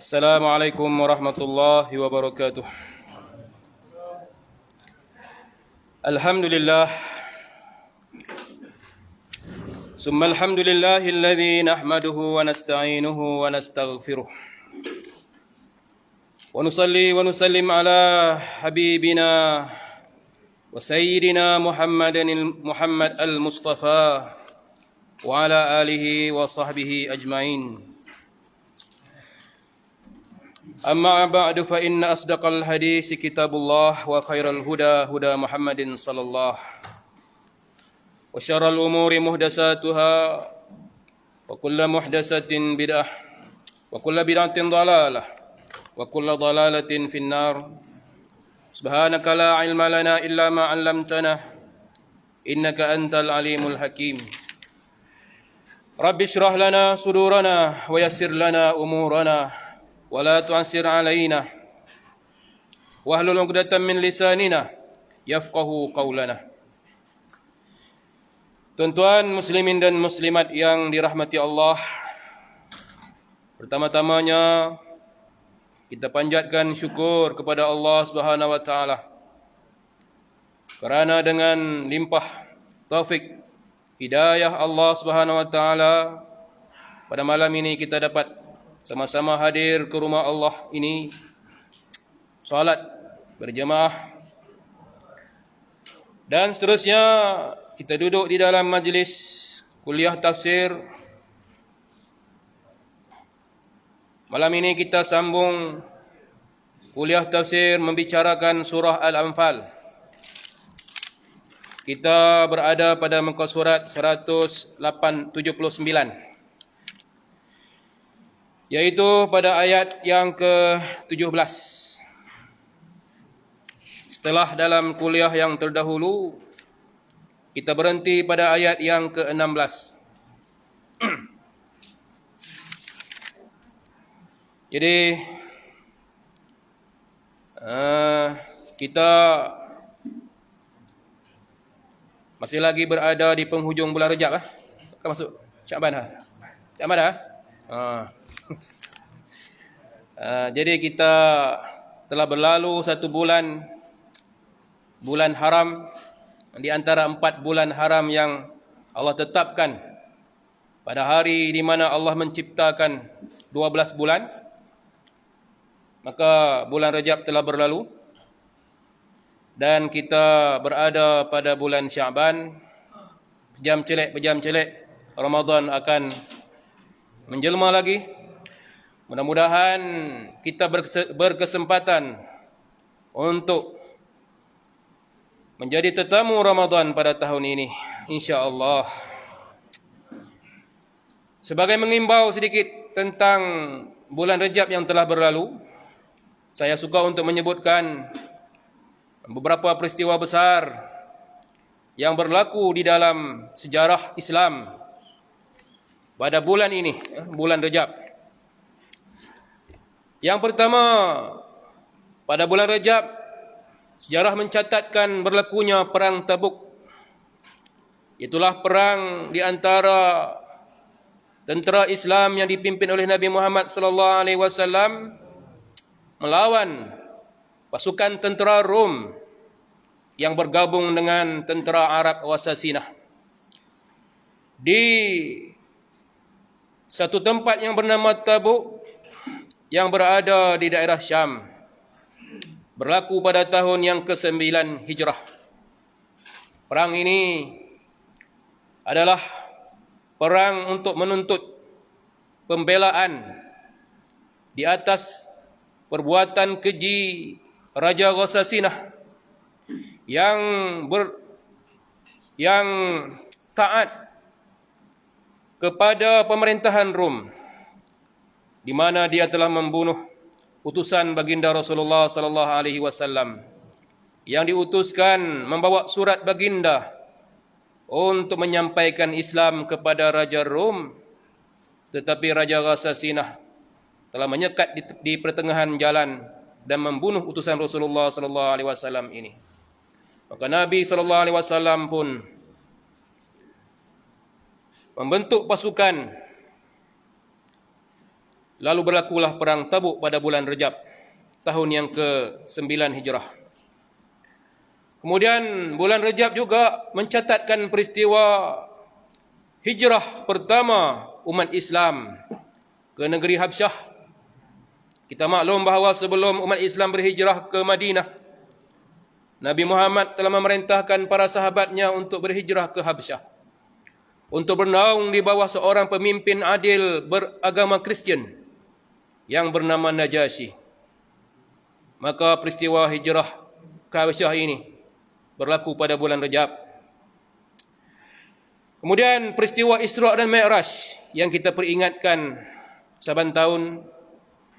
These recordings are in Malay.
Assalamualaikum warahmatullahi wabarakatuh. Alhamdulillah. Summa alhamdulillahi alladhi nahmaduhu wa nasta'inuhu wa nastaghfiruh. Wa nusalli wa nusallim ala habibina wa sayyidina Muhammad al-Mustafa wa ala alihi wa sahbihi ajma'in. أما بعد فإن أصدق الحديث كتاب الله وخير الهدى هدى محمد صلى الله وشر الأمور محدثاتها وكل محدثة بدعة وكل بدعة ضلالة وكل ضلالة في النار سبحانك لا علم لنا إلا ما علمتنا إنك أنت العليم الحكيم رب اشرح لنا صدورنا ويسر لنا أمورنا ولا تعسر علينا واحلل عقدة من لساننا yafqahu qaulana. Tuan-tuan muslimin dan muslimat yang dirahmati Allah, pertama-tamanya kita panjatkan syukur kepada Allah Subhanahu wa taala kerana dengan limpah taufik hidayah Allah Subhanahu wa taala pada malam ini kita dapat sama-sama hadir ke rumah Allah ini, salat berjemaah, dan seterusnya kita duduk di dalam majlis kuliah tafsir. Malam ini kita sambung kuliah tafsir membicarakan surah Al-Anfal. Kita berada pada muka surat 179, yaitu pada ayat yang ke-17. Setelah dalam kuliah yang terdahulu, kita berhenti pada ayat yang ke-16. Jadi, kita masih lagi berada di penghujung bulan Rejab. Kan masuk Syaban. Syaban dah? Jadi kita telah berlalu satu bulan haram di antara 4 bulan haram yang Allah tetapkan pada hari di mana Allah menciptakan 12 bulan. Maka bulan Rajab telah berlalu dan kita berada pada bulan Syaban. Pejam celek Ramadan akan menjelma lagi. Mudah-mudahan kita berkesempatan untuk menjadi tetamu Ramadan pada tahun ini, insya-Allah. Sebagai mengimbau sedikit tentang bulan Rejab yang telah berlalu, saya suka untuk menyebutkan beberapa peristiwa besar yang berlaku di dalam sejarah Islam pada bulan ini, bulan Rejab. Yang pertama, pada bulan Rejab, sejarah mencatatkan berlakunya perang Tabuk. Itulah perang di antara tentera Islam yang dipimpin oleh Nabi Muhammad sallallahu alaihi wasallam melawan pasukan tentera Rom yang bergabung dengan tentera Arab Wasasinah. Di satu tempat yang bernama Tabuk yang berada di daerah Syam, berlaku pada tahun yang ke-9 Hijrah. Perang ini adalah perang untuk menuntut pembelaan di atas perbuatan keji Raja Ghasasinah yang taat kepada pemerintahan Rom, di mana dia telah membunuh utusan baginda Rasulullah sallallahu alaihi wasallam yang diutuskan membawa surat baginda untuk menyampaikan Islam kepada Raja Rom, tetapi Raja Ghasasinah telah menyekat di pertengahan jalan dan membunuh utusan Rasulullah sallallahu alaihi wasallam ini. Maka Nabi sallallahu alaihi wasallam pun membentuk pasukan Lalu berlakulah perang Tabuk pada bulan Rejab, tahun yang ke-9 Hijrah. Kemudian bulan Rejab juga mencatatkan peristiwa hijrah pertama umat Islam ke negeri Habsyah. Kita maklum bahawa sebelum umat Islam berhijrah ke Madinah, Nabi Muhammad telah memerintahkan para sahabatnya untuk berhijrah ke Habsyah, untuk bernaung di bawah seorang pemimpin adil beragama Kristian yang bernama Najasyi. Maka peristiwa hijrah ke Habsyah ini berlaku pada bulan Rejab. Kemudian peristiwa Isra' dan Mi'raj yang kita peringatkan saban tahun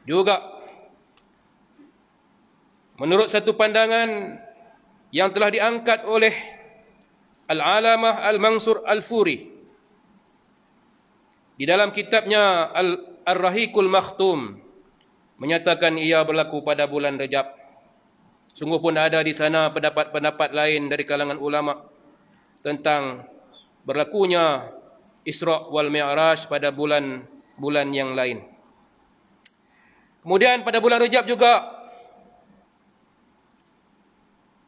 juga menurut satu pandangan yang telah diangkat oleh Al-Alamah Al-Mansur Al-Furi di dalam kitabnya Ar-Rahiqul Makhtum, menyatakan ia berlaku pada bulan Rejab. Sungguh pun ada di sana pendapat-pendapat lain dari kalangan ulama tentang berlakunya Isra' wal Mi'raj pada bulan-bulan yang lain. Kemudian pada bulan Rejab juga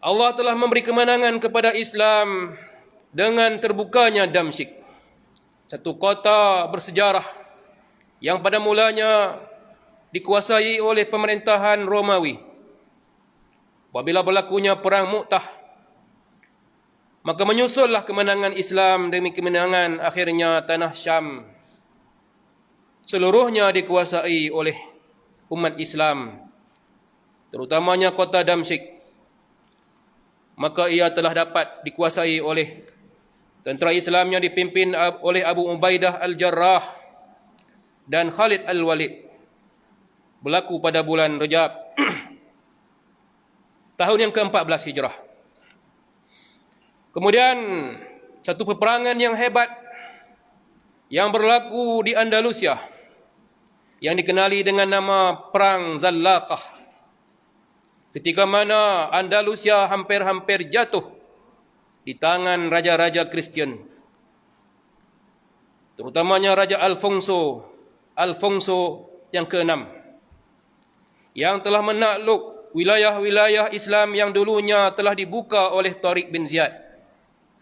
Allah telah memberi kemenangan kepada Islam dengan terbukanya Damsyik, satu kota bersejarah yang pada mulanya dikuasai oleh pemerintahan Romawi. Apabila berlakunya perang Mu'tah, maka menyusullah kemenangan Islam demi kemenangan akhirnya tanah Syam seluruhnya dikuasai oleh umat Islam, terutamanya kota Damsyik. Maka ia telah dapat dikuasai oleh tentera Islam yang dipimpin oleh Abu Ubaidah Al-Jarrah dan Khalid Al-Walid. Berlaku pada bulan Rejab tahun yang ke-14 Hijrah. Kemudian satu peperangan yang hebat yang berlaku di Andalusia yang dikenali dengan nama Perang Zallaqah, ketika mana Andalusia hampir-hampir jatuh di tangan raja-raja Kristian, terutamanya Raja Alfonso yang ke-6, yang telah menakluk wilayah-wilayah Islam yang dulunya telah dibuka oleh Tariq bin Ziyad.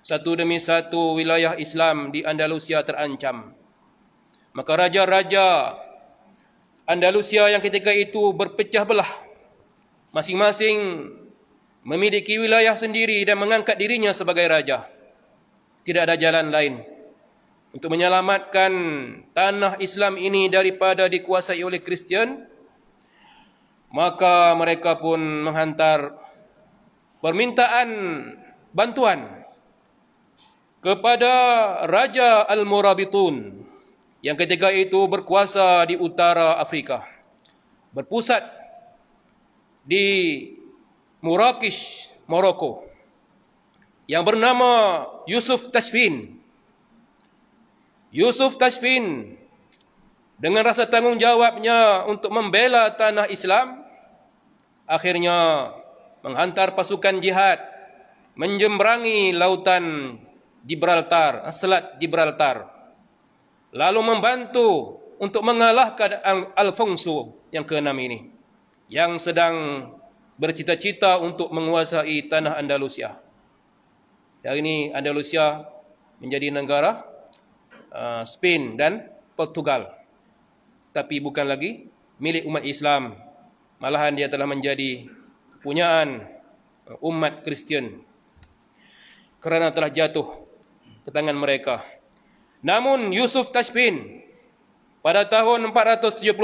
Satu demi satu wilayah Islam di Andalusia terancam. Maka raja-raja Andalusia yang ketika itu berpecah belah, masing-masing memiliki wilayah sendiri dan mengangkat dirinya sebagai raja. Tidak ada jalan lain untuk menyelamatkan tanah Islam ini daripada dikuasai oleh Kristian. Maka mereka pun menghantar permintaan bantuan kepada Raja Al-Murabitun yang ketika itu berkuasa di utara Afrika, berpusat di Marrakesh, Morocco, yang bernama Yusuf Tashfin. Yusuf Tashfin dengan rasa tanggungjawabnya untuk membela tanah Islam, akhirnya menghantar pasukan jihad menjemberangi lautan Gibraltar, Selat Gibraltar, lalu membantu untuk mengalahkan Alfonso yang ke-6 ini, yang sedang bercita-cita untuk menguasai tanah Andalusia. Hari ini Andalusia menjadi negara Spain dan Portugal, tapi bukan lagi milik umat Islam. Malahan dia telah menjadi kepunyaan umat Kristian kerana telah jatuh ke tangan mereka. Namun Yusuf Tashfin pada tahun 479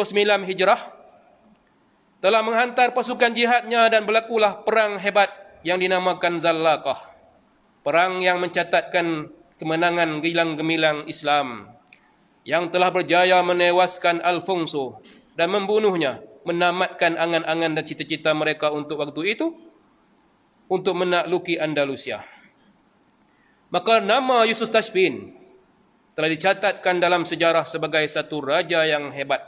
Hijrah telah menghantar pasukan jihadnya dan berlakulah perang hebat yang dinamakan Zallaqah. Perang yang mencatatkan kemenangan gilang gemilang Islam, yang telah berjaya menewaskan Alfonso dan membunuhnya, menamatkan angan-angan dan cita-cita mereka untuk waktu itu untuk menakluki Andalusia. Maka nama Yusuf Tashfin telah dicatatkan dalam sejarah sebagai satu raja yang hebat.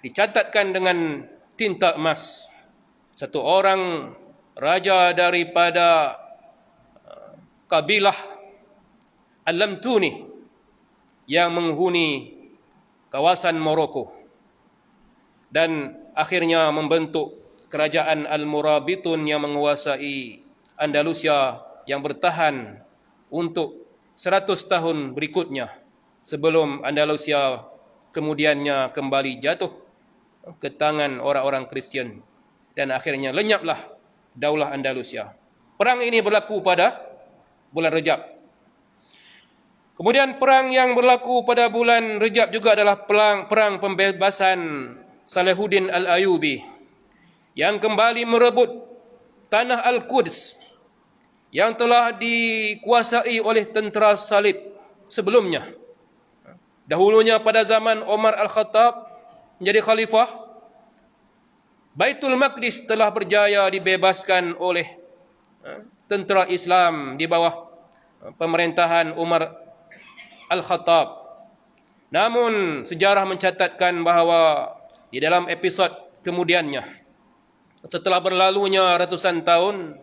Dicatatkan dengan tinta emas. Satu orang raja daripada kabilah Al-Lamtuni yang menghuni kawasan Morocco, dan akhirnya membentuk kerajaan Al-Murabitun yang menguasai Andalusia yang bertahan untuk 100 tahun berikutnya sebelum Andalusia kemudiannya kembali jatuh ke tangan orang-orang Kristian dan akhirnya lenyaplah Daulah Andalusia. Perang ini berlaku pada bulan Rejab. Kemudian perang yang berlaku pada bulan Rejab juga adalah perang pembebasan Salahuddin Al-Ayyubi yang kembali merebut tanah Al-Quds yang telah dikuasai oleh tentera salib sebelumnya. Dahulunya pada zaman Umar Al-Khattab menjadi khalifah, Baitul Maqdis telah berjaya dibebaskan oleh tentera Islam di bawah pemerintahan Umar Al-Khattab. Namun sejarah mencatatkan bahawa di dalam episod kemudiannya, setelah berlalunya ratusan tahun,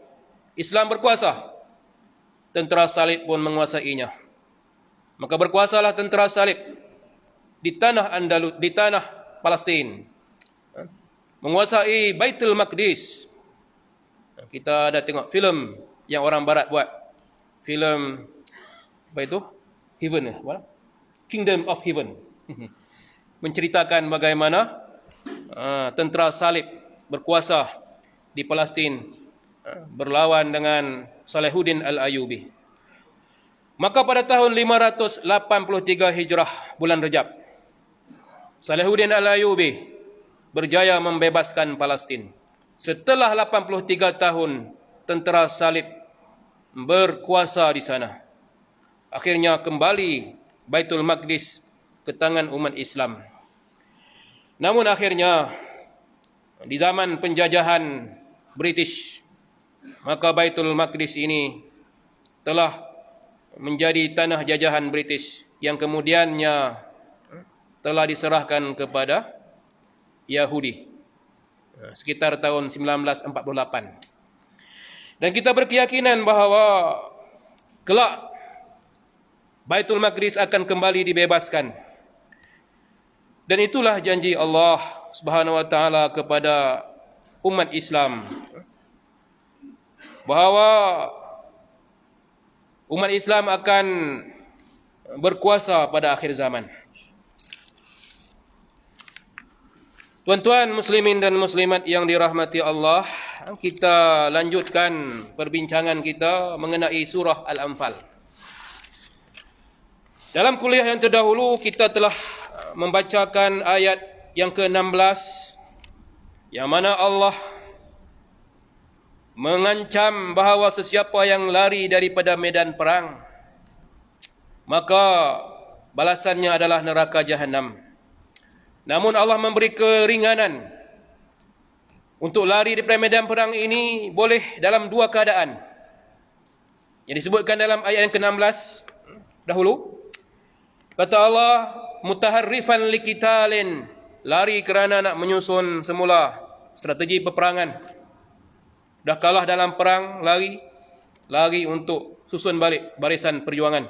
Islam berkuasa, tentera salib pun menguasainya. Maka berkuasalah tentera salib di tanah di tanah Palestin, menguasai Baitul Maqdis. Kita ada tengok filem yang orang barat buat, filem apa itu? Heaven, Kingdom of Heaven. Menceritakan bagaimana tentera salib berkuasa di Palestin, berlawan dengan Salahuddin Al-Ayyubi. Maka pada tahun 583 Hijrah bulan Rejab, Salahuddin Al-Ayyubi berjaya membebaskan Palestin. Setelah 83 tahun tentera salib berkuasa di sana, akhirnya kembali Baitul Maqdis ke tangan umat Islam. Namun akhirnya di zaman penjajahan British, maka Baitul Maqdis ini telah menjadi tanah jajahan British yang kemudiannya telah diserahkan kepada Yahudi sekitar tahun 1948. Dan kita berkeyakinan bahawa kelak Baitul Maqdis akan kembali dibebaskan. Dan itulah janji Allah Subhanahu wa taala kepada umat Islam, bahawa umat Islam akan berkuasa pada akhir zaman. Tuan-tuan muslimin dan muslimat yang dirahmati Allah, kita lanjutkan perbincangan kita mengenai surah Al-Anfal. Dalam kuliah yang terdahulu kita telah membacakan ayat yang ke-16 yang mana Allah mengancam bahawa sesiapa yang lari daripada medan perang, maka balasannya adalah neraka Jahannam. Namun Allah memberi keringanan. Untuk lari daripada medan perang ini boleh dalam dua keadaan yang disebutkan dalam ayat yang ke-16 dahulu. Kata Allah, mutaharrifan liqitalin, lari kerana nak menyusun semula strategi peperangan. Dah kalah dalam perang, lari untuk susun balik barisan perjuangan.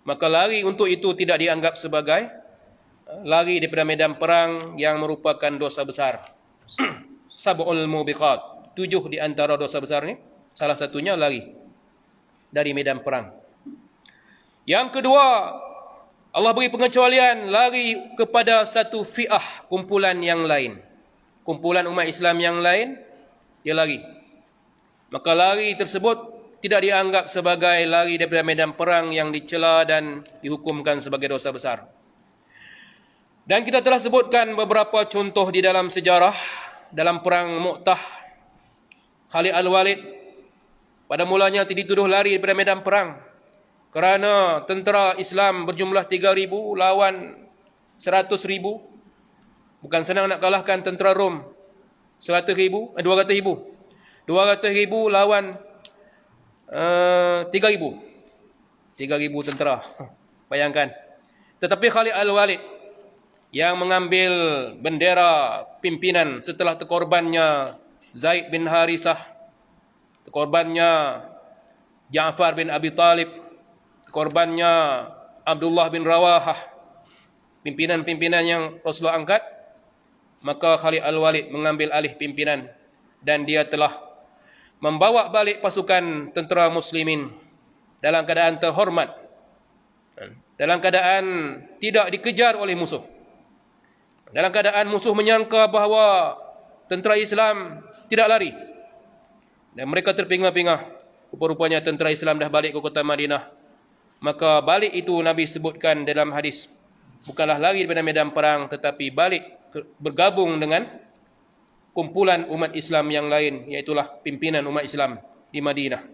Maka lari untuk itu tidak dianggap sebagai lari daripada medan perang yang merupakan dosa besar. Sab'ul mubiqat, 7 di antara dosa besar ni, salah satunya lari dari medan perang. Yang kedua, Allah beri pengecualian lari kepada satu fi'ah, kumpulan yang lain. Kumpulan umat Islam yang lain, dia lari. Maka lari tersebut tidak dianggap sebagai lari daripada medan perang yang dicela dan dihukumkan sebagai dosa besar. Dan kita telah sebutkan beberapa contoh di dalam sejarah. Dalam perang Mu'tah, Khalid Al-Walid pada mulanya dituduh lari daripada medan perang kerana tentera Islam berjumlah 3,000 lawan 100,000. Bukan senang nak kalahkan tentera Rom 200,000 lawan 3,000 tentera. Bayangkan. Tetapi Khalid Al-Walid yang mengambil bendera pimpinan setelah terkorbannya Zaid bin Harisah, terkorbannya Ja'far bin Abi Talib, terkorbannya Abdullah bin Rawahah, pimpinan-pimpinan yang Rasulullah angkat, maka Khalid Al-Walid mengambil alih pimpinan dan dia telah membawa balik pasukan tentera muslimin dalam keadaan terhormat, dalam keadaan tidak dikejar oleh musuh, dalam keadaan musuh menyangka bahawa tentera Islam tidak lari, dan mereka terpingah-pingah. Rupa-rupanya tentera Islam dah balik ke kota Madinah. Maka balik itu Nabi sebutkan dalam hadis, bukanlah lari daripada medan perang, tetapi balik bergabung dengan kumpulan umat Islam yang lain, iaitulah pimpinan umat Islam di Madinah.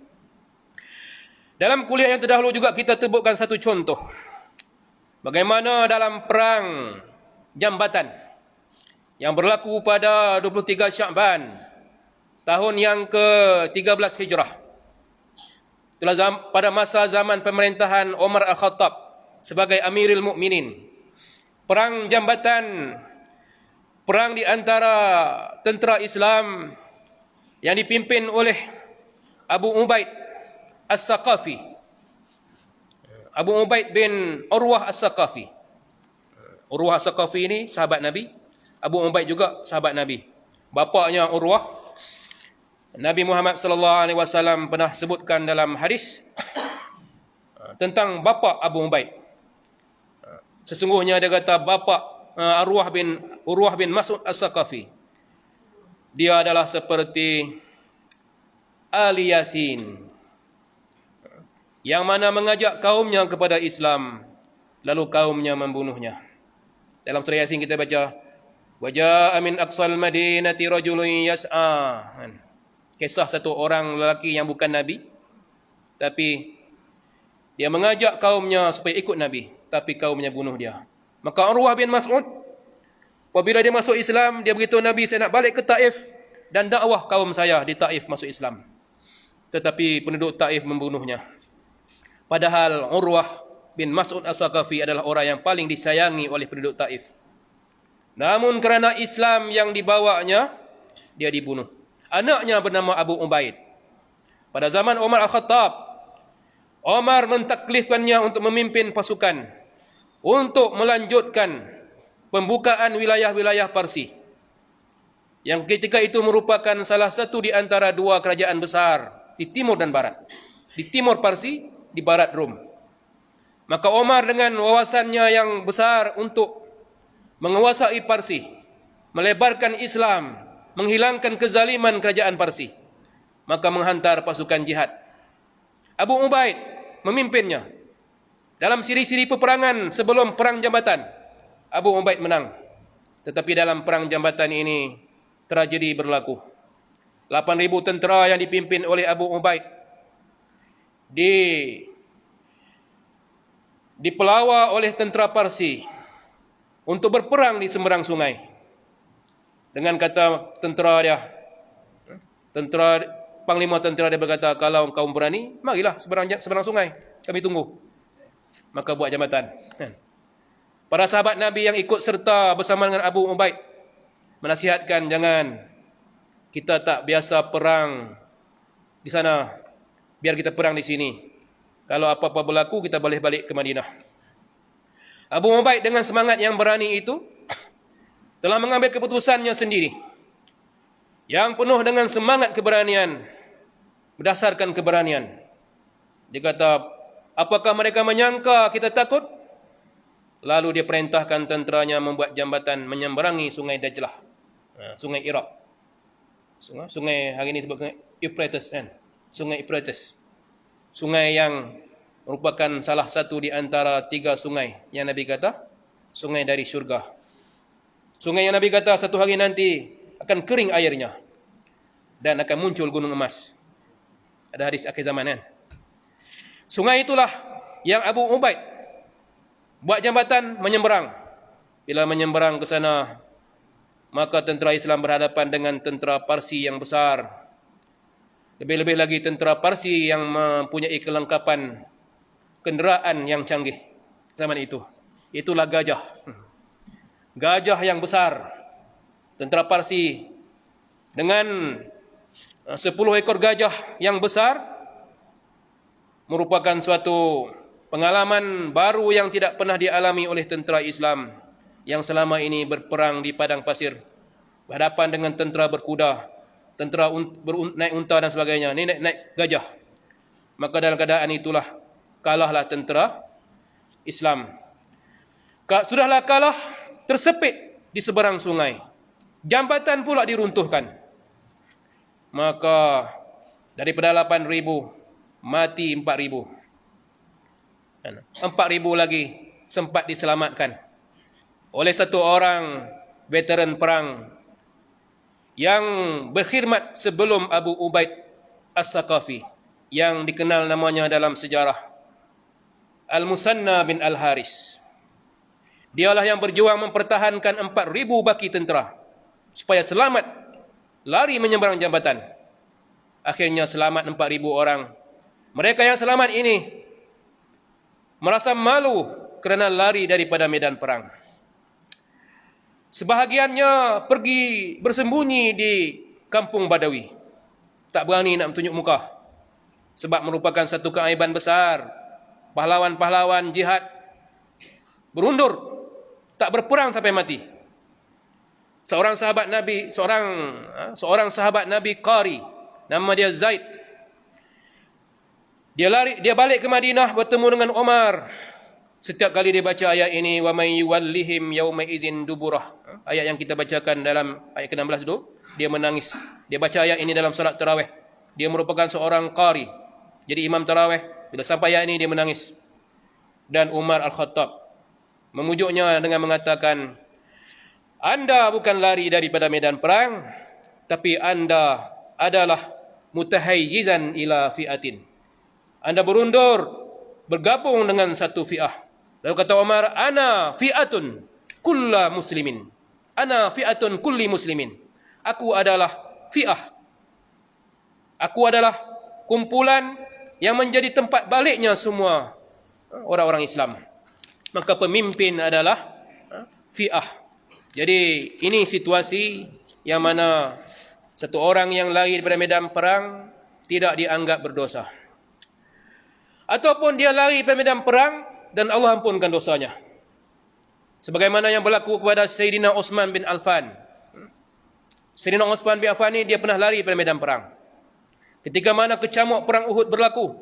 Dalam kuliah yang terdahulu juga kita sebutkan satu contoh bagaimana dalam perang jambatan yang berlaku pada 23 Sya'ban tahun yang ke-13 Hijrah. Itulah pada masa zaman pemerintahan Umar Al-Khattab sebagai Amirul Mukminin. Perang jambatan, perang di antara tentera Islam yang dipimpin oleh Abu Ubaid As-Saqafi. Abu Ubaid bin Urwah As-Saqafi. Urwah As-Saqafi ini sahabat Nabi. Abu Ubaid juga sahabat Nabi. Bapaknya Urwah, Nabi Muhammad sallallahu alaihi wasallam pernah sebutkan dalam hadis tentang bapa Abu Ubaid. Sesungguhnya dia kata bapa Urwah bin Mas'ud As-Saqafi, dia adalah seperti Ali Yasin yang mana mengajak kaumnya kepada Islam, lalu kaumnya membunuhnya. Dalam surah Yasin kita baca, wa jaa'a min aqsal madinati rajulun yas'a. Kisah satu orang lelaki yang bukan Nabi, tapi dia mengajak kaumnya supaya ikut Nabi, tapi kaumnya bunuh dia. Maka Urwah bin Mas'ud, apabila dia masuk Islam, dia beritahu Nabi, saya nak balik ke Taif dan dakwah kaum saya di Taif masuk Islam. Tetapi penduduk Taif membunuhnya. Padahal Urwah bin Mas'ud As-Saqafi adalah orang yang paling disayangi oleh penduduk Taif. Namun kerana Islam yang dibawanya, dia dibunuh. Anaknya bernama Abu Ubaid. Pada zaman Umar Al-Khattab, Umar mentaklifkannya untuk memimpin pasukan untuk melanjutkan pembukaan wilayah-wilayah Parsi, yang ketika itu merupakan salah satu di antara dua kerajaan besar di timur dan barat. Di timur Parsi, di barat Rom. Maka Umar dengan wawasannya yang besar untuk menguasai Parsi, melebarkan Islam, menghilangkan kezaliman kerajaan Parsi, maka menghantar pasukan jihad. Abu Ubaid memimpinnya. Dalam siri-siri peperangan sebelum perang jambatan, Abu Ubaid menang. Tetapi dalam perang jambatan ini tragedi berlaku. 8,000 tentera yang dipimpin oleh Abu Ubaid dipelawa oleh tentera Parsi untuk berperang di seberang sungai. Dengan kata panglima tentera dia berkata, kalau kaum berani, marilah seberang sungai, kami tunggu. Maka buat jambatan. Para sahabat Nabi yang ikut serta bersama dengan Abu Ubaid menasihatkan, jangan, kita tak biasa perang di sana, biar kita perang di sini. Kalau apa-apa berlaku, kita boleh balik ke Madinah. Abu Ubaid dengan semangat yang berani itu telah mengambil keputusannya sendiri, yang penuh dengan semangat keberanian, berdasarkan keberanian. Dia kata, apakah mereka menyangka kita takut? Lalu dia perintahkan tenteranya membuat jambatan menyeberangi sungai Dajlah, sungai Iraq. Sungai hari ini disebut Euphrates, kan? Sungai Euphrates. Sungai yang merupakan salah satu di antara 3 sungai yang Nabi kata sungai dari syurga. Sungai yang Nabi kata satu hari nanti akan kering airnya dan akan muncul gunung emas. Ada hadis akhir zaman, kan? Sungai itulah yang Abu Ubaid buat jambatan menyeberang. Bila menyeberang ke sana, maka tentera Islam berhadapan dengan tentera Parsi yang besar. Lebih-lebih lagi tentera Parsi yang mempunyai kelengkapan kenderaan yang canggih zaman itu. Itulah gajah. Gajah yang besar. Tentera Parsi dengan 10 ekor gajah yang besar merupakan suatu pengalaman baru yang tidak pernah dialami oleh tentera Islam. yang selama ini berperang di padang pasir, berhadapan dengan tentera berkuda, tentera naik unta dan sebagainya, ni naik gajah. Maka dalam keadaan itulah kalahlah tentera Islam. Sudahlah kalah, tersepit di seberang sungai. Jambatan pula diruntuhkan. Maka daripada 8,000 mati 4,000. 4,000 lagi sempat diselamatkan oleh satu orang veteran perang yang berkhidmat sebelum Abu Ubaid As-Saqafi, yang dikenal namanya dalam sejarah Al-Musanna bin Al-Haris. Dialah yang berjuang mempertahankan 4,000 baki tentera supaya selamat lari menyeberang jambatan. Akhirnya selamat 4,000 orang. Mereka yang selamat ini merasa malu kerana lari daripada medan perang. Sebahagiannya pergi bersembunyi di kampung Badawi. Tak berani nak tunjuk muka. Sebab merupakan satu keaiban besar. Pahlawan-pahlawan jihad berundur, tak berperang sampai mati. Seorang sahabat Nabi Qari, nama dia Zaid. Dia balik ke Madinah bertemu dengan Umar. Setiap kali dia baca ayat ini, wa may yuwallihim yauma idzin duburah, ayat yang kita bacakan dalam ayat ke-16 itu, dia menangis. Dia baca ayat ini dalam solat tarawih. Dia merupakan seorang qari, jadi imam tarawih. Bila sampai ayat ini dia menangis. Dan Umar Al-Khattab memujuknya dengan mengatakan, anda bukan lari daripada medan perang, tapi anda adalah mutahayyizan ila fi'atin. Anda berundur, bergabung dengan satu fi'ah. Lalu kata Umar, ana fi'atun kulla muslimin. Ana fi'atun kulli muslimin. Aku adalah fi'ah. Aku adalah kumpulan yang menjadi tempat baliknya semua orang-orang Islam. Maka pemimpin adalah fi'ah. Jadi ini situasi yang mana satu orang yang lari daripada medan perang tidak dianggap berdosa. Ataupun dia lari daripada medan perang dan Allah ampunkan dosanya. Sebagaimana yang berlaku kepada Sayyidina Uthman bin Affan. Sayyidina Uthman bin Affan ni dia pernah lari daripada medan perang. Ketika mana kecamuk perang Uhud berlaku.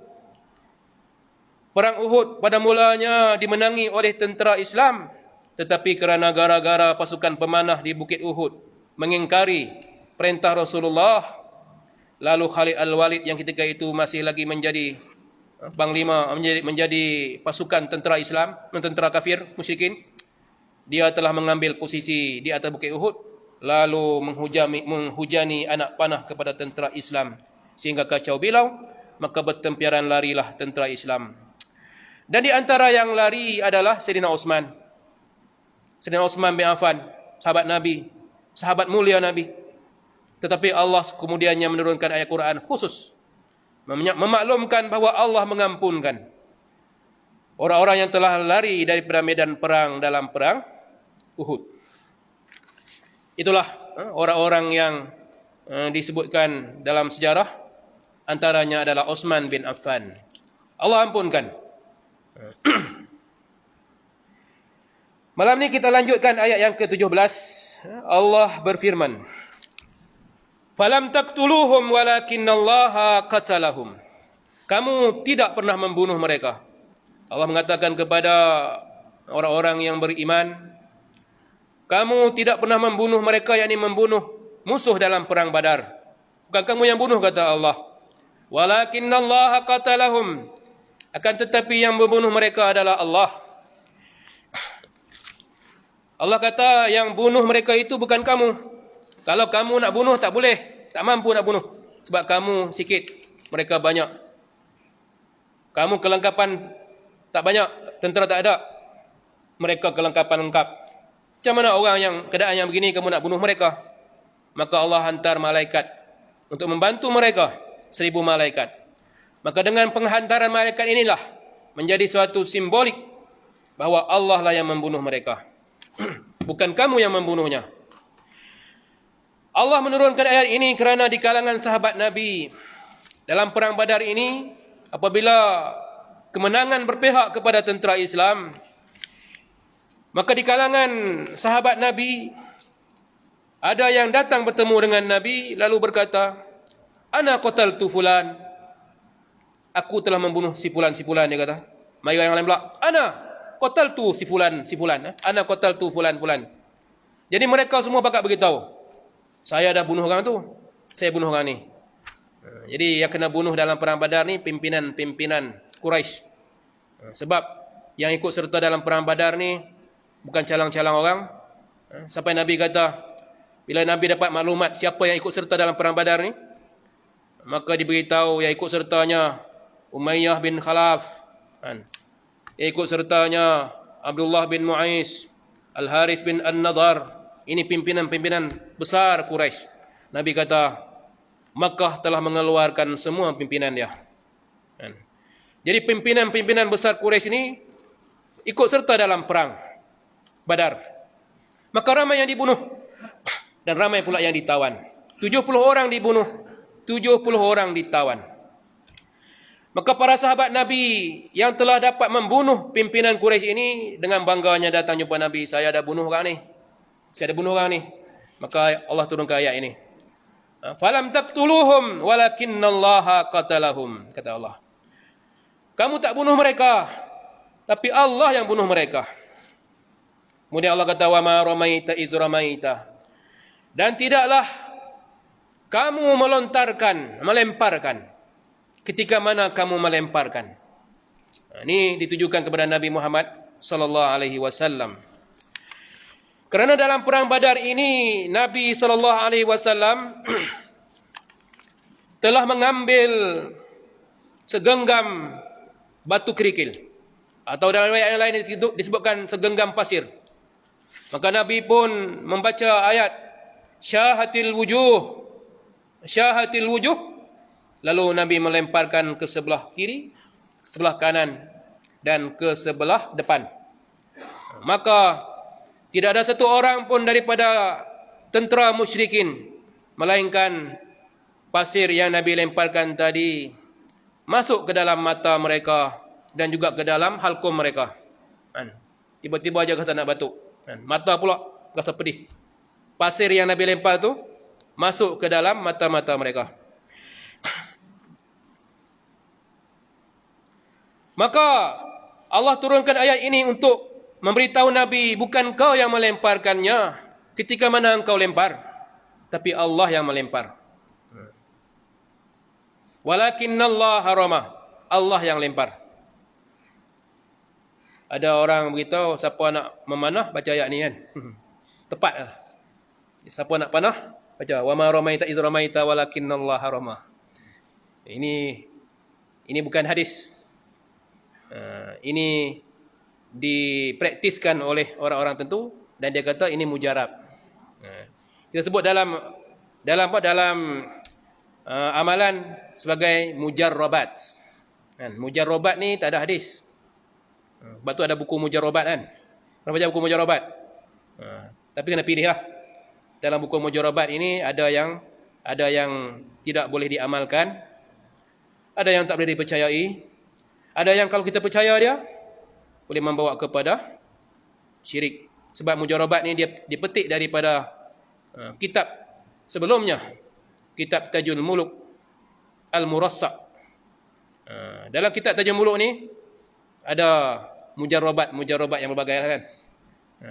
Perang Uhud pada mulanya dimenangi oleh tentera Islam. Tetapi kerana gara-gara pasukan pemanah di Bukit Uhud mengingkari perintah Rasulullah, lalu Khalid Al-Walid yang ketika itu masih lagi menjadi panglima, menjadi pasukan tentera Islam, tentera kafir musyrikin, dia telah mengambil posisi di atas Bukit Uhud, lalu menghujani anak panah kepada tentera Islam sehingga kacau bilau. Maka bertempiaran larilah tentera Islam. Dan di antara yang lari adalah Sayyidina Uthman. Sayyidina Uthman bin Affan, sahabat Nabi, sahabat mulia Nabi. Tetapi Allah kemudiannya menurunkan ayat Quran khusus memaklumkan bahawa Allah mengampunkan orang-orang yang telah lari daripada medan perang dalam perang Uhud. Itulah orang-orang yang disebutkan dalam sejarah, antaranya adalah Uthman bin Affan. Allah ampunkan. Malam ni kita lanjutkan ayat yang ke-17. Allah berfirman, "Falam taqtuluhum walakinallaha qatalahum." Kamu tidak pernah membunuh mereka. Allah mengatakan kepada orang-orang yang beriman, kamu tidak pernah membunuh mereka, yakni membunuh musuh dalam perang Badar. Bukan kamu yang bunuh, kata Allah. Walakinallaha qatalahum. Akan tetapi yang membunuh mereka adalah Allah. Allah kata yang bunuh mereka itu bukan kamu. Kalau kamu nak bunuh tak boleh, tak mampu nak bunuh. Sebab kamu sikit, mereka banyak. Kamu kelengkapan tak banyak, tentera tak ada. Mereka kelengkapan lengkap. Macam mana orang yang keadaan yang begini kamu nak bunuh mereka? Maka Allah hantar malaikat untuk membantu mereka, 1,000 malaikat. Maka dengan penghantaran malaikat inilah menjadi suatu simbolik bahawa Allah lah yang membunuh mereka. Bukan kamu yang membunuhnya. Allah menurunkan ayat ini kerana di kalangan sahabat Nabi dalam perang Badar ini, apabila kemenangan berpihak kepada tentera Islam, Maka di kalangan sahabat Nabi, ada yang datang bertemu dengan Nabi lalu berkata, "Ana qataltu fulan." Aku telah membunuh si fulan, dia kata. Mari yang lain pula, "Ana qataltu si fulan. Ana qataltu fulan." Jadi mereka semua pakat beritahu, "Saya dah bunuh orang tu. Saya bunuh orang ni." Jadi yang kena bunuh dalam perang Badar ni pimpinan Quraisy. Sebab yang ikut serta dalam perang Badar ni bukan calang-calang orang. Sampai Nabi kata, bila Nabi dapat maklumat siapa yang ikut serta dalam perang Badar ni, maka diberitahu yang ikut sertanya Umayyah bin Khalaf, yang ikut sertanya Abdullah bin Mu'ais, Al-Haris bin An-Nadar. Ini pimpinan-pimpinan besar Quraisy. Nabi kata, Makkah telah mengeluarkan semua pimpinan dia. Jadi pimpinan-pimpinan besar Quraisy ini ikut serta dalam perang Badar. Maka ramai yang dibunuh dan ramai pula yang ditawan. 70 orang dibunuh, 70 orang ditawan. Maka para sahabat Nabi yang telah dapat membunuh pimpinan Quraisy ini dengan bangganya datang jumpa Nabi, "Saya ada bunuh orang ni. Saya ada bunuh orang ni." Maka Allah turunkan ayat ini. "Falam taqtuluhum walakinallaha qatalahum." Kata Allah, kamu tak bunuh mereka, tapi Allah yang bunuh mereka. Kemudian Allah kata, "Wa ma ramaita iz ramaita." Dan tidaklah kamu melemparkan ketika mana kamu melemparkan. Ini ditujukan kepada Nabi Muhammad sallallahu alaihi wasallam. Kerana dalam perang Badar ini Nabi sallallahu alaihi wasallam telah mengambil segenggam batu kerikil, atau dalam riwayat yang lain disebutkan segenggam pasir. Maka Nabi pun membaca ayat syahatil wujuh, lalu Nabi melemparkan ke sebelah kiri, sebelah kanan dan ke sebelah depan. Maka tidak ada satu orang pun daripada tentera musyrikin, melainkan pasir yang Nabi lemparkan tadi masuk ke dalam mata mereka dan juga ke dalam halkum mereka. Tiba-tiba aja rasa nak batuk. Mata pula rasa pedih. Pasir yang Nabi lempar tu masuk ke dalam mata-mata mereka. Maka Allah turunkan ayat ini untuk memberitahu Nabi, bukan kau yang melemparkannya ketika mana engkau lempar, tapi Allah yang melempar. Walakinallaha rama, Allah yang lempar. Ada orang beritahu, siapa nak memanah baca ayat ni kan. Tepat lah. Siapa nak panah baca wa ma ramaita iz ramaita walakinallaha rama. Ini bukan hadis. Ini dipraktiskan oleh orang-orang tertentu dan dia kata ini mujarab. Kita sebut dalam amalan sebagai mujarrabat. Mujarrabat ni tak ada hadis. Sebab tu ada buku mujarrabat kan. Pernah baca buku mujarrabat? Tapi kena pilih lah. Dalam buku mujarrabat ini ada yang tidak boleh diamalkan, ada yang tak boleh dipercayai, ada yang kalau kita percaya dia boleh membawa kepada syirik. Sebab mujarrabat ni dia dipetik daripada kitab sebelumnya, kitab Tajul Muluk Al-Murassa'. Dalam kitab Tajul Muluk ni ada mujarrabat yang berbagai kan.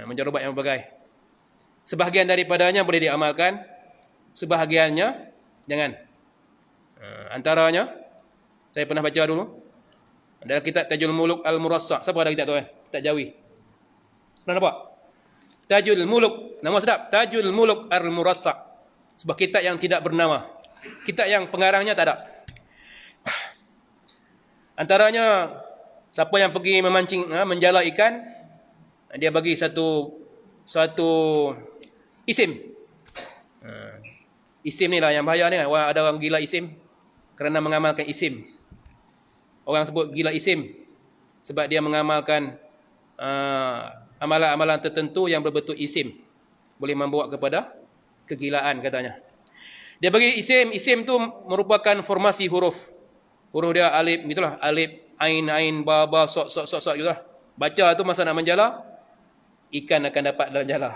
Mujarrabat yang berbagai. Sebahagian daripadanya boleh diamalkan, sebahagiannya jangan. Antaranya saya pernah baca dulu dalam kitab Tajul Muluk Al-Murassa'. Siapa ada kitab tu kan? Kitab Jawi. Pernah nampak? Tajul Muluk, nama sedap, Tajul Muluk Al-Murassa'. Sebuah kitab yang tidak bernama. Kitab yang pengarangnya tak ada. Antaranya siapa yang pergi memancing, menjala ikan, dia bagi satu isim. Isim ni lah yang bahaya ni. Ada orang gila isim kerana mengamalkan isim. Orang sebut gila isim sebab dia mengamalkan amalan-amalan tertentu yang berbentuk isim. Boleh membawa kepada kegilaan katanya. Dia bagi isim tu merupakan formasi huruf. Huruf dia alif, gitulah, alif, ain, ba, sok gitulah. Baca tu masa nak menjala, ikan akan dapat dalam jala.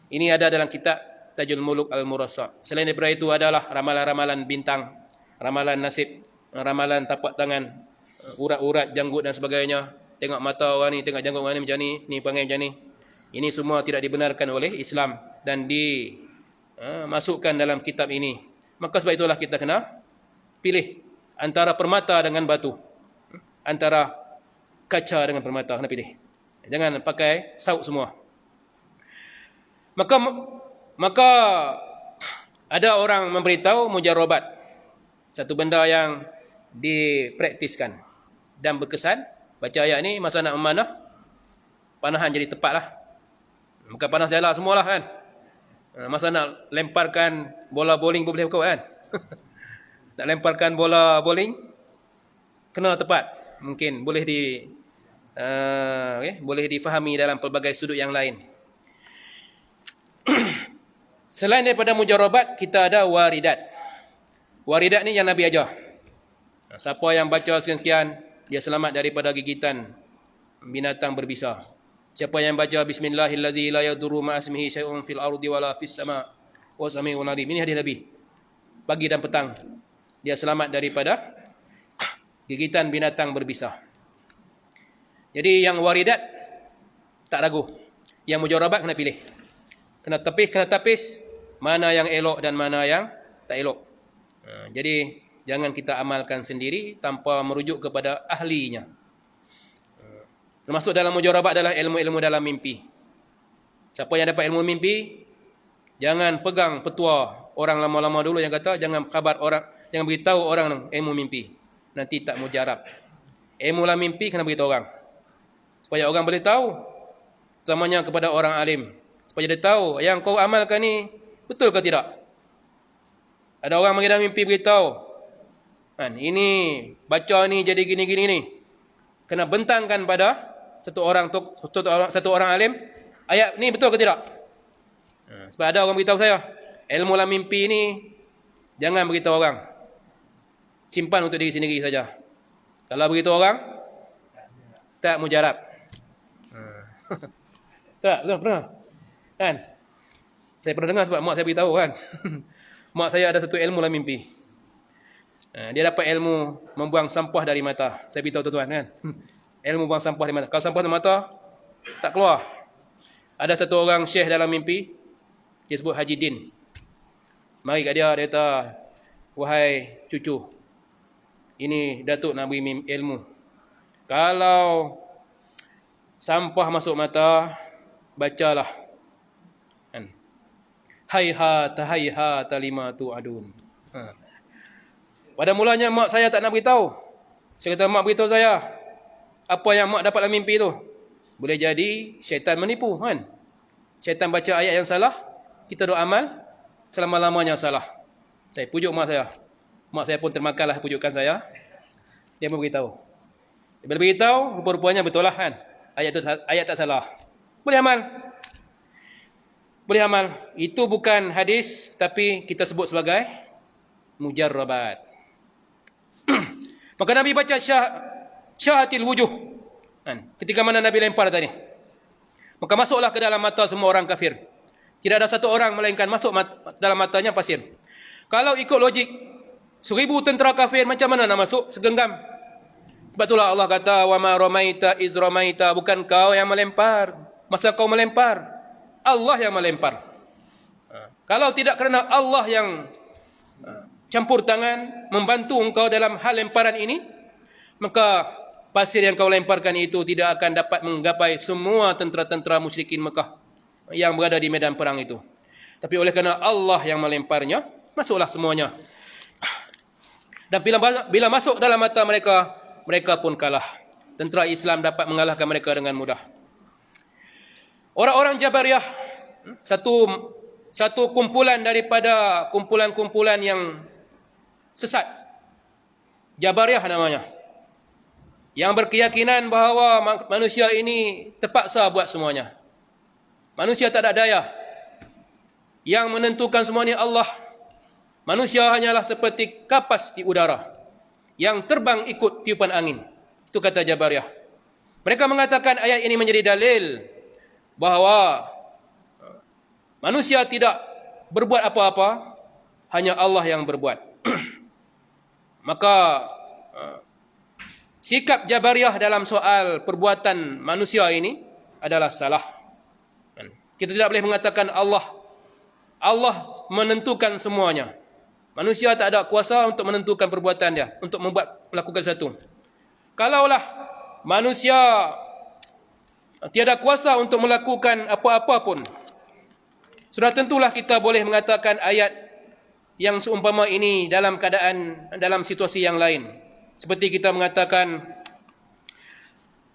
Ini ada dalam kitab Tajul Muluk Al-Murassa. Selain daripada itu adalah ramalan-ramalan bintang, ramalan nasib, ramalan tapak tangan, urat-urat janggut dan sebagainya. Tengok mata orang ni, tengok janggut orang ni macam ni panggil macam ni. Ini semua tidak dibenarkan oleh Islam dan dimasukkan dalam kitab ini. Maka sebab itulah kita kena pilih antara permata dengan batu. Antara kaca dengan permata, kena pilih. Jangan pakai sauk semua. Maka ada orang memberitahu mujarrabat, satu benda yang dipraktiskan dan berkesan. Baca ayat ni masa nak memanah, panahan jadi tepat lah. Bukan panas jala semualah kan. Masa nak lemparkan bola bowling pun boleh kau kan. Nak lemparkan bola bowling kena tepat. Mungkin boleh boleh difahami dalam pelbagai sudut yang lain. Selain daripada mujarrabat, kita ada waridat. Waridat ni yang Nabi ajar. Siapa yang baca sekian-sekian, dia selamat daripada gigitan binatang berbisa. Siapa yang baca bismillahillazi la yadurru ma'asmihi syai'un fil ardi wala fis sama' wa sami'un alim. Ini hadis Nabi. Pagi dan petang dia selamat daripada gigitan binatang berbisa. Jadi yang waridat tak ragu. Yang mujarrabat kena pilih. Kena tapis mana yang elok dan mana yang tak elok. Jadi jangan kita amalkan sendiri tanpa merujuk kepada ahlinya. Termasuk dalam mujarrabat adalah ilmu-ilmu dalam mimpi. Siapa yang dapat ilmu mimpi, jangan pegang petua orang lama-lama dulu yang kata jangan khabar orang, jangan beritahu orang ilmu mimpi. Nanti tak mujarab. Ilmu dalam mimpi kena beritahu orang. Supaya orang boleh tahu, terutamanya kepada orang alim. Supaya dia tahu yang kau amalkan ni betul ke tidak. Ada orang mengira mimpi beritahu, ini baca ni jadi gini-gini ni. Kena bentangkan pada satu orang alim, ayat ni betul ke tidak? Sebab ada orang beritahu saya, ilmu dalam mimpi ni jangan beritahu orang. Simpan untuk diri sendiri saja. Kalau beritahu orang, tak mujarab. Tak, betul, pernah? Kan? Saya pernah dengar sebab mak saya beritahu kan. Mak saya ada satu ilmu dalam mimpi. Dia dapat ilmu membuang sampah dari mata. Saya beritahu tuan-tuan kan. Ilmu buang sampah dari mata. Kalau sampah dari mata tak keluar. Ada satu orang syekh dalam mimpi. Dia sebut Haji Din. Mari kat dia kata, wahai cucu, ini Datuk nak beri ilmu. Kalau sampah masuk mata, bacalah. Hayhat lima tu'adun. Pada mulanya mak saya tak nak beritahu. Saya kata, mak beritahu saya apa yang mak dapat dalam mimpi tu. Boleh jadi syaitan menipu kan. Syaitan baca ayat yang salah, kita duk amal, selama-lamanya salah. Saya pujuk mak saya. Mak saya pun termakanlah pujukan saya. Dia pun beritahu. Dia beritahu, rupa-rupanya betul lah kan. Ayat tak salah. Boleh amal. Boleh amal. Itu bukan hadis, tapi kita sebut sebagai mujarrabat. Maka Nabi baca syahatil wujuh. Ketika mana Nabi lempar tadi. Maka masuklah ke dalam mata semua orang kafir. Tidak ada satu orang melainkan masuk dalam matanya pasir. Kalau ikut logik, 1000 tentera kafir macam mana nak masuk segenggam? Sebab itulah Allah kata, wa ma ramaita iz ramaita, bukan kau yang melempar. Masa kau melempar, Allah yang melempar. Kalau tidak kerana Allah yang campur tangan membantu engkau dalam hal lemparan ini, maka pasir yang kau lemparkan itu tidak akan dapat menggapai semua tentera-tentera musyrikin Mekah yang berada di medan perang itu. Tapi oleh kerana Allah yang melemparnya, masuklah semuanya. Dan bila masuk dalam mata mereka, mereka pun kalah. Tentera Islam dapat mengalahkan mereka dengan mudah. Orang-orang Jabariyah, satu kumpulan daripada kumpulan-kumpulan yang sesat. Jabariyah namanya. Yang berkeyakinan bahawa manusia ini terpaksa buat semuanya. Manusia tak ada daya. Yang menentukan semua ini Allah. Manusia hanyalah seperti kapas di udara yang terbang ikut tiupan angin. Itu kata Jabariyah. Mereka mengatakan ayat ini menjadi dalil bahawa manusia tidak berbuat apa-apa, hanya Allah yang berbuat. Maka sikap Jabariyah dalam soal perbuatan manusia ini adalah salah. Kita tidak boleh mengatakan Allah menentukan semuanya. Manusia tak ada kuasa untuk menentukan perbuatan dia, untuk melakukan satu. Kalaulah manusia tiada kuasa untuk melakukan apa-apa pun, sudah tentulah kita boleh mengatakan ayat yang seumpama ini dalam situasi yang lain. Seperti kita mengatakan,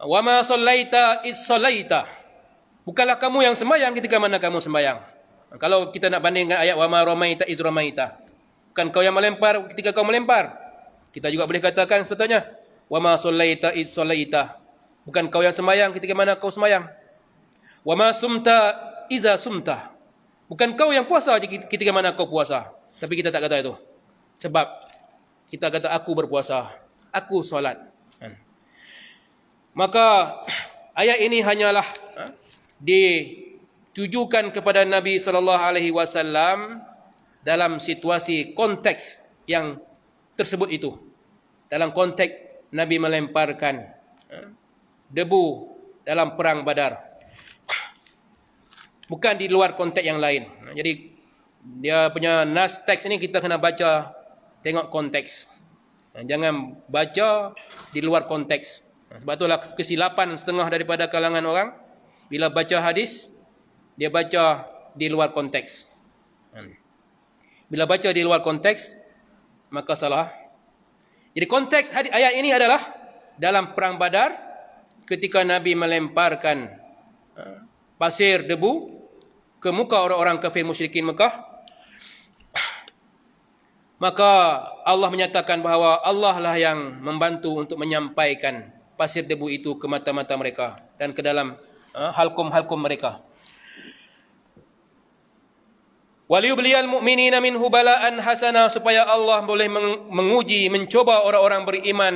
wa ma sallaita is sallaita. Bukanlah kamu yang sembahyang ketika mana kamu sembahyang. Kalau kita nak bandingkan ayat wa ma ramaita iz ramaita, bukan kau yang melempar ketika kau melempar. Kita juga boleh katakan sepatutnya wa ma sallaita iz sallaita. Bukan kau yang sembahyang ketika mana kau sembahyang. Wa ma sumta iza sumta. Bukan kau yang puasa ketika mana kau puasa. Tapi kita tak kata itu. Sebab kita kata aku berpuasa, aku solat. Maka ayat ini hanyalah ditujukan kepada Nabi SAW dalam situasi konteks yang tersebut itu. Dalam konteks Nabi melemparkan debu dalam perang Badar. Bukan di luar konteks yang lain. Jadi dia punya nas teks ini kita kena baca, tengok konteks. Jangan baca di luar konteks. Sebab itulah kesilapan setengah daripada kalangan orang, bila baca hadis, dia baca di luar konteks. Bila baca di luar konteks, maka salah. Jadi konteks ayat ini adalah dalam perang Badar, ketika Nabi melemparkan pasir debu ke muka orang-orang kafir musyrikin Mekah, maka Allah menyatakan bahawa Allah lah yang membantu untuk menyampaikan pasir debu itu ke mata-mata mereka dan ke dalam halkum-halkum mereka. Waliyubliyal mu'minina minhu bala'an hasana, supaya Allah boleh menguji, mencoba orang-orang beriman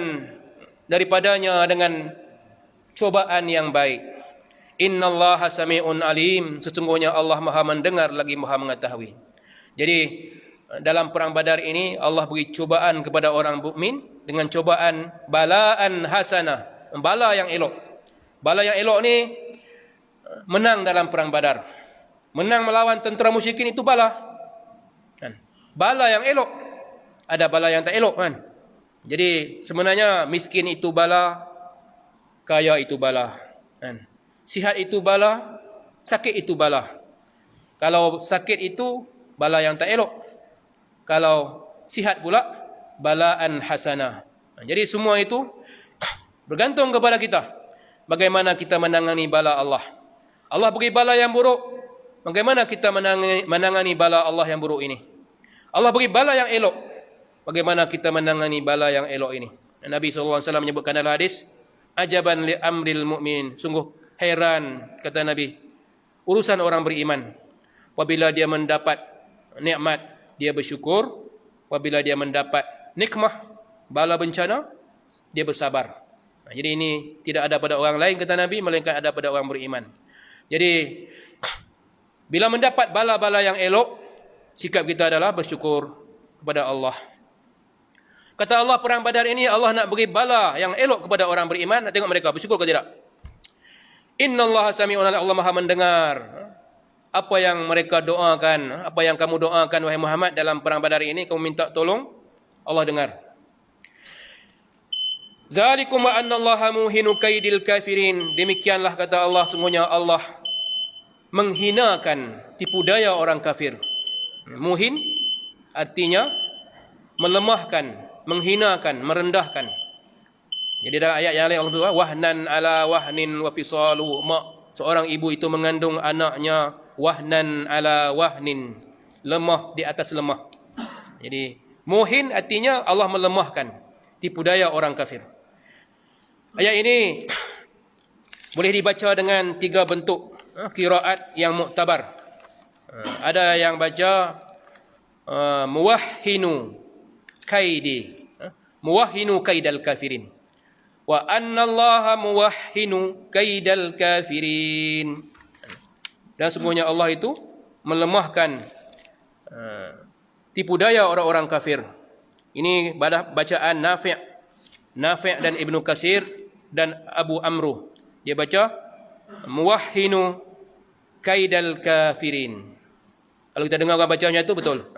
daripadanya dengan cobaan yang baik. Innallaha sami'un alim, sesungguhnya Allah Maha mendengar lagi Maha mengetahui. Jadi dalam perang Badar ini Allah beri cobaan kepada orang mukmin dengan cobaan balaan hasanah, bala yang elok. Bala yang elok ni menang dalam perang Badar. Menang melawan tentera musyrikin itu bala. Bala yang elok. Ada bala yang tak elok kan. Jadi sebenarnya miskin itu bala, kaya itu bala. Sihat itu bala, sakit itu bala. Kalau sakit itu bala yang tak elok. Kalau sihat pula balaan hasanah. Jadi semua itu bergantung kepada kita. Bagaimana kita menangani bala Allah. Allah beri bala yang buruk. Bagaimana kita menangani bala Allah yang buruk ini. Allah beri bala yang elok. Bagaimana kita menangani bala yang elok ini. Nabi SAW menyebutkan dalam hadis, ajaban li amril mu'min. Sungguh heran, kata Nabi, urusan orang beriman. Apabila dia mendapat nikmat, dia bersyukur. Apabila dia mendapat nikmah, bala bencana, dia bersabar. Jadi ini tidak ada pada orang lain, kata Nabi, melainkan ada pada orang beriman. Jadi bila mendapat bala-bala yang elok, sikap kita adalah bersyukur kepada Allah. Kata Allah, perang Badar ini Allah nak beri bala yang elok kepada orang beriman. Nak tengok mereka bersyukur ke tidak? Innallaha sami'un alim, Allah Maha mendengar apa yang mereka doakan, apa yang kamu doakan wahai Muhammad dalam perang Badar ini, kamu minta tolong, Allah dengar. Zalikum wa annallaha muhinu kaidil kafirin. Demikianlah kata Allah, sungguhnya Allah menghinakan tipu daya orang kafir. Muhin artinya melemahkan, menghinakan, merendahkan. Jadi dalam ayat yang lain Allah berkata, wahnan ala wahnin wa fisalu. Seorang ibu itu mengandung anaknya wahnan ala wahnin, lemah di atas lemah. Jadi muhin artinya Allah melemahkan tipu daya orang kafir. Ayat ini boleh dibaca dengan 3 bentuk qiraat yang muktabar. Ada yang baca muwahhinu kaidi, muwahhinu kaidal kafirin. Wa annallaha muwahhinu kaidal kafirin. Dan sungguhnya Allah itu melemahkan tipu daya orang-orang kafir. Ini bacaan Nafi' dan Ibnu Katsir dan Abu Amru. Dia baca muwahhinu kaidal kafirin. Kalau kita dengar orang bacanya itu betul.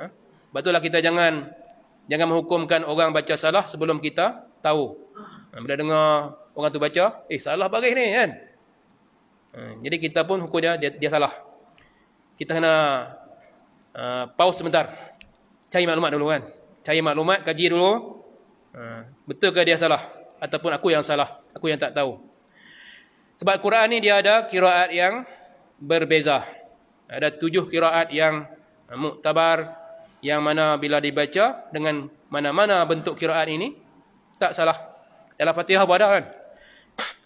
Betul lah, kita jangan menghukumkan orang baca salah sebelum kita tahu. Bila dengar orang tu baca, salah baris ni kan. Jadi kita pun hukum dia salah. Kita kena pause sebentar. Cari maklumat dulu kan. Cari maklumat, kaji dulu. Betulkah dia salah ataupun aku yang salah, aku yang tak tahu. Sebab Quran ni dia ada qiraat yang berbeza. Ada 7 qiraat yang muktabar, yang mana bila dibaca dengan mana-mana bentuk qiraat ini tak salah. Dalam Fatihah pun ada kan.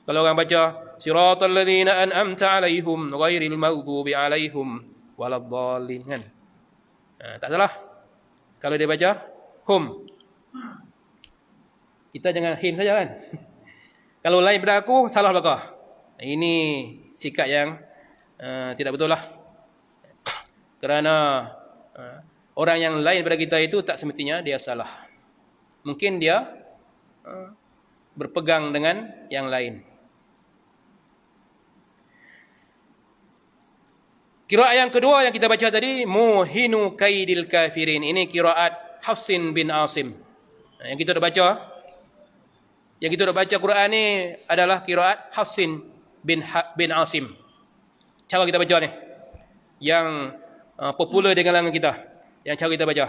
Kalau orang baca siratal ladzina an'amta 'alaihim ghairil maghdubi 'alaihim waladdallin kan. Tak salah. Kalau dia baca hum, kita jangan him saja kan. Kalau lain daripada aku, salah belakang. Ini sikap yang tidak betul lah. Kerana orang yang lain daripada kita itu tak semestinya dia salah. Mungkin dia berpegang dengan yang lain. Qiraat yang kedua yang kita baca tadi, muhinu kaidil kafirin. Ini qiraat Hafsin bin Asim. Yang kita dah baca. Yang kita dah baca Quran ni adalah qiraat Hafsin bin Asim. Cara kita baca ni yang popular di kalangan kita. Yang cara kita baca.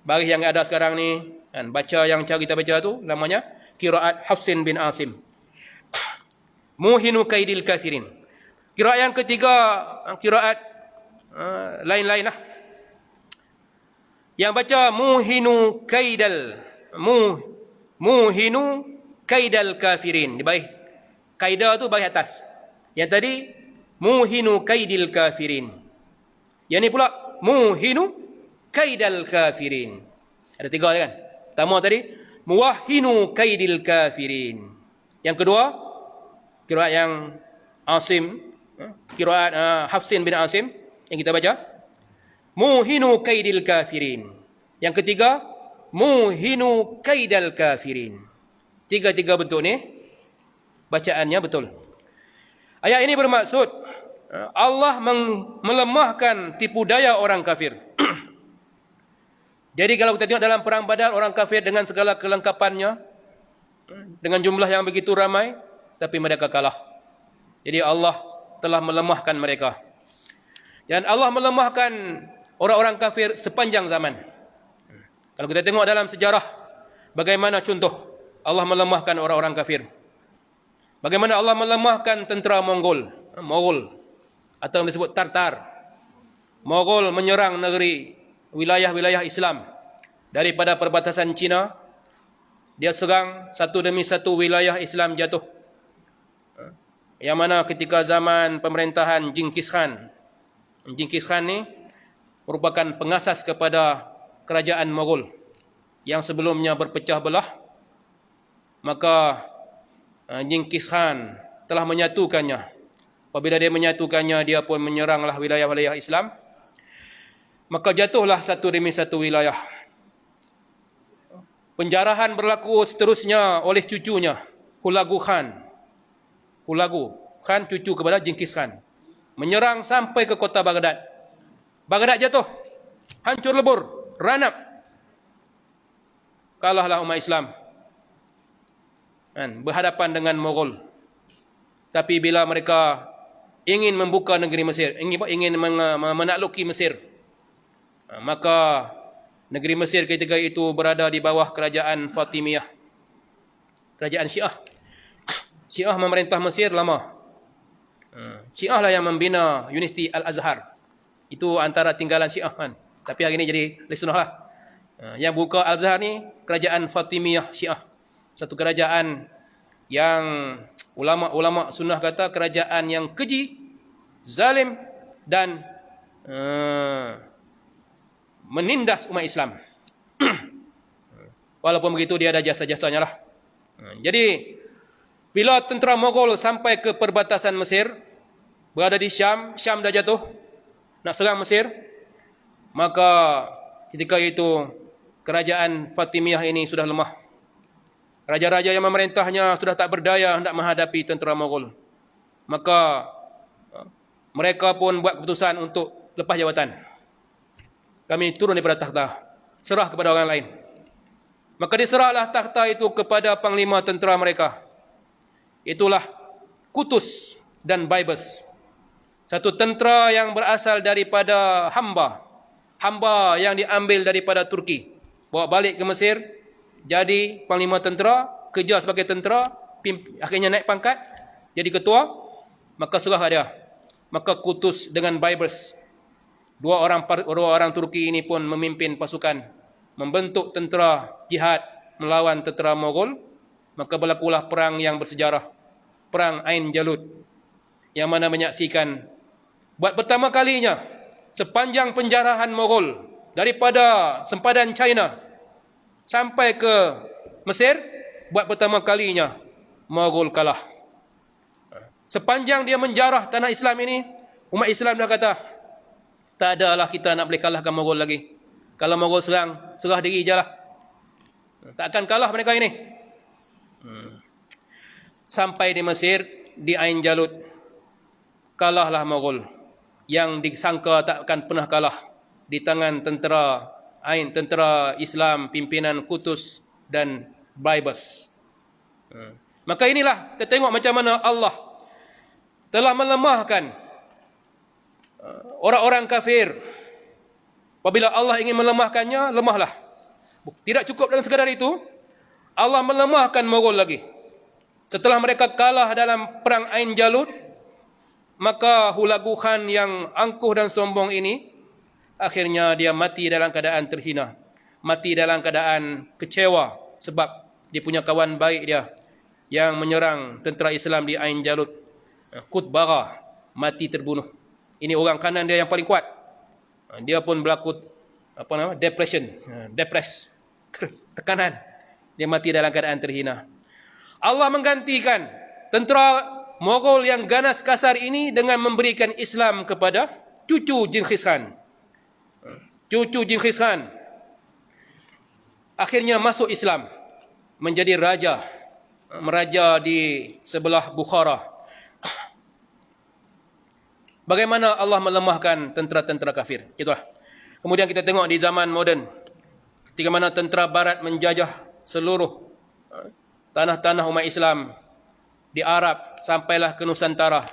Baris yang ada sekarang ni kan, baca yang cara kita baca tu namanya qiraat Hafsin bin Asim. Muhinu kaidil kafirin. Qiraat yang ketiga, qiraat lain-lain lah. Yang baca muhinu kaidal kafirin. Di baris kaidah tu baris atas. Yang tadi muhinu kaidil kafirin. Yang ni pula muhinu kaidal kafirin. Ada 3 kan? Pertama tadi muwahhinu kaidil kafirin. Yang kedua qiraat yang Asim, qiraat Hafsin bin Asim yang kita baca muhinu kaidil kafirin. Yang ketiga muhinu kaidal kafirin. 3 bentuk ni bacaannya betul. Ayat ini bermaksud Allah melemahkan tipu daya orang kafir. Jadi kalau kita tengok dalam perang Badar, orang kafir dengan segala kelengkapannya, dengan jumlah yang begitu ramai, tapi mereka kalah. Jadi Allah telah melemahkan mereka. Dan Allah melemahkan orang-orang kafir sepanjang zaman. Kalau kita tengok dalam sejarah, bagaimana contoh Allah melemahkan orang-orang kafir. Bagaimana Allah melemahkan tentera Mongol atau yang disebut Tartar. Mongol menyerang negeri, wilayah-wilayah Islam. Daripada perbatasan Cina, dia serang satu demi satu wilayah Islam jatuh. Yang mana ketika zaman pemerintahan Genghis Khan. Genghis Khan ni merupakan pengasas kepada kerajaan Mongol yang sebelumnya berpecah belah. Maka Genghis Khan telah menyatukannya. Apabila dia menyatukannya, dia pun menyeranglah wilayah-wilayah Islam. Maka jatuhlah satu demi satu wilayah. Penjarahan berlaku seterusnya oleh cucunya, Hulagu Khan. Hulagu Khan cucu kepada Genghis Khan. Menyerang sampai ke kota Baghdad. Baghdad jatuh. Hancur lebur. Ranap. Kalahlah umat Islam. Berhadapan dengan Mughal. Tapi bila mereka ingin membuka negeri Mesir, ingin menakluki Mesir, maka negeri Mesir ketika itu berada di bawah kerajaan Fatimiyah. Kerajaan Syiah. Syiah memerintah Mesir lama. Syiah lah yang membina Universiti Al-Azhar. Itu antara tinggalan Syiah kan. Tapi hari ini jadi Sunnah lah. Yang buka Al-Azhar ni kerajaan Fatimiyah Syiah. Satu kerajaan yang ulama-ulama sunnah kata kerajaan yang keji, zalim dan menindas umat Islam. Walaupun begitu dia ada jasa-jasanya lah. Jadi bila tentera Mughal sampai ke perbatasan Mesir, berada di Syam, Syam dah jatuh, nak serang Mesir, maka ketika itu kerajaan Fatimiyah ini sudah lemah. Raja-raja yang memerintahnya sudah tak berdaya hendak menghadapi tentera Mogol. Maka mereka pun buat keputusan untuk lepas jawatan. Kami turun daripada takhta, serah kepada orang lain. Maka diserahlah takhta itu kepada panglima tentera mereka. Itulah Qutus dan Baibars. Satu tentera yang berasal daripada hamba yang diambil daripada Turki, bawa balik ke Mesir, jadi panglima tentera, kerja sebagai tentera, akhirnya naik pangkat, jadi ketua, maka serah dia. Maka Qutus dengan Baibars, dua orang Turki ini pun memimpin pasukan, membentuk tentera jihad melawan tentera Mogol. Maka berlakulah perang yang bersejarah, perang Ain Jalut, yang mana menyaksikan buat pertama kalinya sepanjang penjarahan Mogol daripada sempadan China sampai ke Mesir, buat pertama kalinya Mogol kalah. Sepanjang dia menjarah tanah Islam ini, umat Islam dah kata, tak adalah kita nak boleh kalahkan Mogol lagi. Kalau Mogol serang, serah diri je lah. Tak akan kalah mereka ini. Sampai di Mesir, di Ain Jalut, kalahlah Mogol, yang disangka tak akan pernah kalah di tangan tentera Islam pimpinan Qutus dan Baibars. Maka inilah kita tengok macam mana Allah telah melemahkan orang-orang kafir. Apabila Allah ingin melemahkannya, lemahlah. Tidak cukup dengan sekadar itu, Allah melemahkan Mogol lagi. Setelah mereka kalah dalam perang Ain Jalut, maka Hulagu Khan yang angkuh dan sombong ini, akhirnya dia mati dalam keadaan terhina. Mati dalam keadaan kecewa sebab dia punya kawan baik dia yang menyerang tentera Islam di Ain Jalut, Qutbara, mati terbunuh. Ini orang kanan dia yang paling kuat. Dia pun berlaku depres, tekanan. Dia mati dalam keadaan terhina. Allah menggantikan tentera Mogol yang ganas kasar ini dengan memberikan Islam kepada cucu Genghis Khan. Cucu Genghis Khan akhirnya masuk Islam, menjadi meraja di sebelah Bukhara. Bagaimana Allah melemahkan tentera-tentera kafir. Itulah. Kemudian kita tengok di zaman moden, ketika mana tentera barat menjajah seluruh tanah-tanah umat Islam di Arab sampailah ke Nusantara,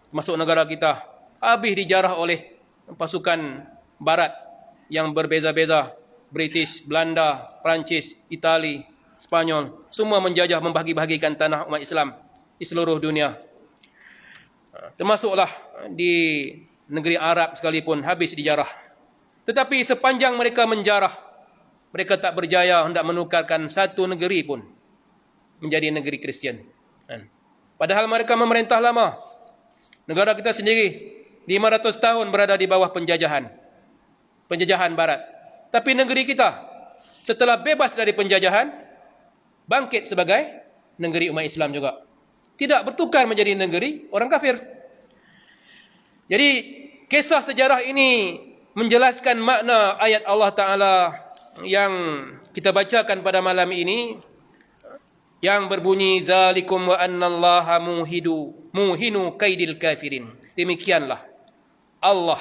termasuk negara kita, habis dijarah oleh pasukan barat yang berbeza-beza. British, Belanda, Perancis, Itali, Spanyol, semua menjajah, membahagi-bahagikan tanah umat Islam di seluruh dunia. Termasuklah di negeri Arab sekalipun habis dijarah. Tetapi sepanjang mereka menjarah, mereka tak berjaya hendak menukarkan satu negeri pun menjadi negeri Kristian. Padahal mereka memerintah lama. Negara kita sendiri 500 tahun berada di bawah penjajahan barat. Tapi negeri kita setelah bebas dari penjajahan, bangkit sebagai negeri umat Islam juga. Tidak bertukar menjadi negeri orang kafir. Jadi kisah sejarah ini menjelaskan makna ayat Allah Ta'ala yang kita bacakan pada malam ini, yang berbunyi zalikum wa annallaha muhinu kaidil kafirin. Demikianlah Allah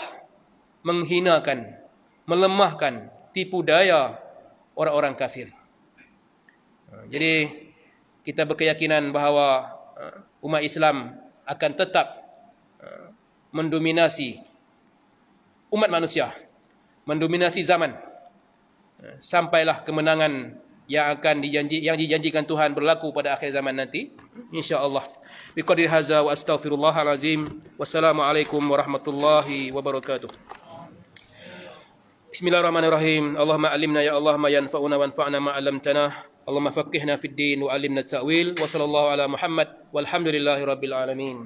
menghinakan, melemahkan tipu daya orang-orang kafir. Jadi kita berkeyakinan bahawa umat Islam akan tetap mendominasi umat manusia, mendominasi zaman, sampailah kemenangan yang dijanjikan Tuhan berlaku pada akhir zaman nanti, insya-Allah. Biqadri hadza wa astaghfirullahal azim. Wassalamualaikum warahmatullahi wabarakatuh. Bismillahirrahmanirrahim. Allahumma alimna ya Allah ma yanfa'una wanfa'na ma 'allamtana. Allahumma faqihna fid din wa 'allimna at-ta'wil. Wa sallallahu ala Muhammad walhamdulillahi rabbil alamin.